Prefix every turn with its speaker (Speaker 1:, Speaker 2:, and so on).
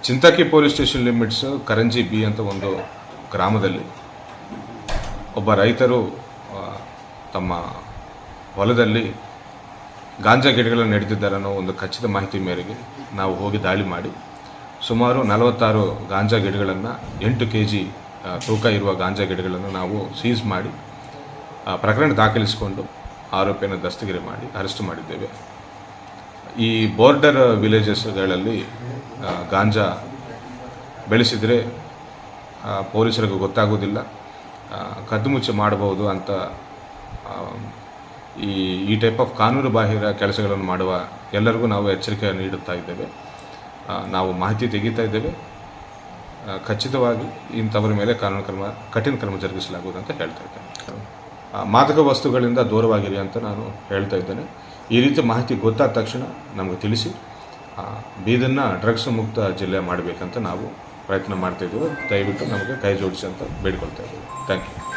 Speaker 1: ಚಿಂತಾಕಿ police station limits Karanji B ಅಂತ ಒಂದು ಗ್ರಾಮದಲ್ಲಿ ಒಬ್ಬ ರೈತರು ತಮ್ಮ ಹೊಲದಲ್ಲಿ ಗಾಂಜಾ ಗಿಡಗಳನ್ನು ನೆಡೆದಿದ್ದಾರೆ ಅನ್ನೋ ಒಂದು ಖಚಿತ ಮಾಹಿತಿ ಮೇರೆಗೆ ನಾವು ಹೋಗಿ ದಾಳಿ ಮಾಡಿ ಸುಮಾರು 46 ಗಾಂಜಾ ಗಿಡಗಳನ್ನು 8 kg ತೂಕ ಇರುವ ಗಾಂಜಾ ಗಿಡಗಳನ್ನು ನಾವು ಸೀಸ್ ಮಾಡಿ ಪ್ರಕರಣ ದಾಖಲಿಸಿಕೊಂಡು ಆರೋಪಿಯನ್ನು ದಸ್ತಗಿರಿ ಮಾಡಿ ಅರೆಸ್ಟ್ ಮಾಡಿದ್ದೇವೆ. ಈ ಬಾರ್ಡರ್ ವಿಲೇಜಸ್ಗಳಲ್ಲಿ ಗಾಂಜಾ ಬೆಳೆಸಿದರೆ ಪೊಲೀಸರಿಗೂ ಗೊತ್ತಾಗೋದಿಲ್ಲ, ಕದ್ದುಮುಚ್ಚು ಮಾಡಬಹುದು ಅಂತ ಈ ಟೈಪ್ ಆಫ್ ಕಾನೂನು ಬಾಹಿರ ಕೆಲಸಗಳನ್ನು ಮಾಡುವ ಎಲ್ಲರಿಗೂ ನಾವು ಎಚ್ಚರಿಕೆ ನೀಡುತ್ತಾ ಇದ್ದೇವೆ. ನಾವು ಮಾಹಿತಿ ತೆಗಿತಾ ಇದ್ದೇವೆ. ಖಚಿತವಾಗಿ ಇಂಥವರ ಮೇಲೆ ಕಠಿಣ ಕ್ರಮ ಜರುಗಿಸಲಾಗುವುದು ಅಂತ ಹೇಳ್ತಾ ಇದ್ದೇನೆ. ಮಾದಕ ವಸ್ತುಗಳಿಂದ ದೂರವಾಗಿರಿ ಅಂತ ನಾನು ಹೇಳ್ತಾ ಇದ್ದೇನೆ. ಈ ರೀತಿ ಮಾಹಿತಿ ಗೊತ್ತಾದ ತಕ್ಷಣ ನಮಗೆ ತಿಳಿಸಿ ಬೀದರ್ನ ಡ್ರಗ್ಸ್ ಮುಕ್ತ ಜಿಲ್ಲೆ ಮಾಡಬೇಕಂತ ನಾವು ಪ್ರಯತ್ನ ಮಾಡ್ತಾಯಿದ್ದೀವಿ. ದಯವಿಟ್ಟು ನಮಗೆ ಕೈ ಜೋಡಿಸಿ ಅಂತ ಬೇಡಿಕೊಳ್ತಾ ಇದ್ದೀವಿ. Thank you.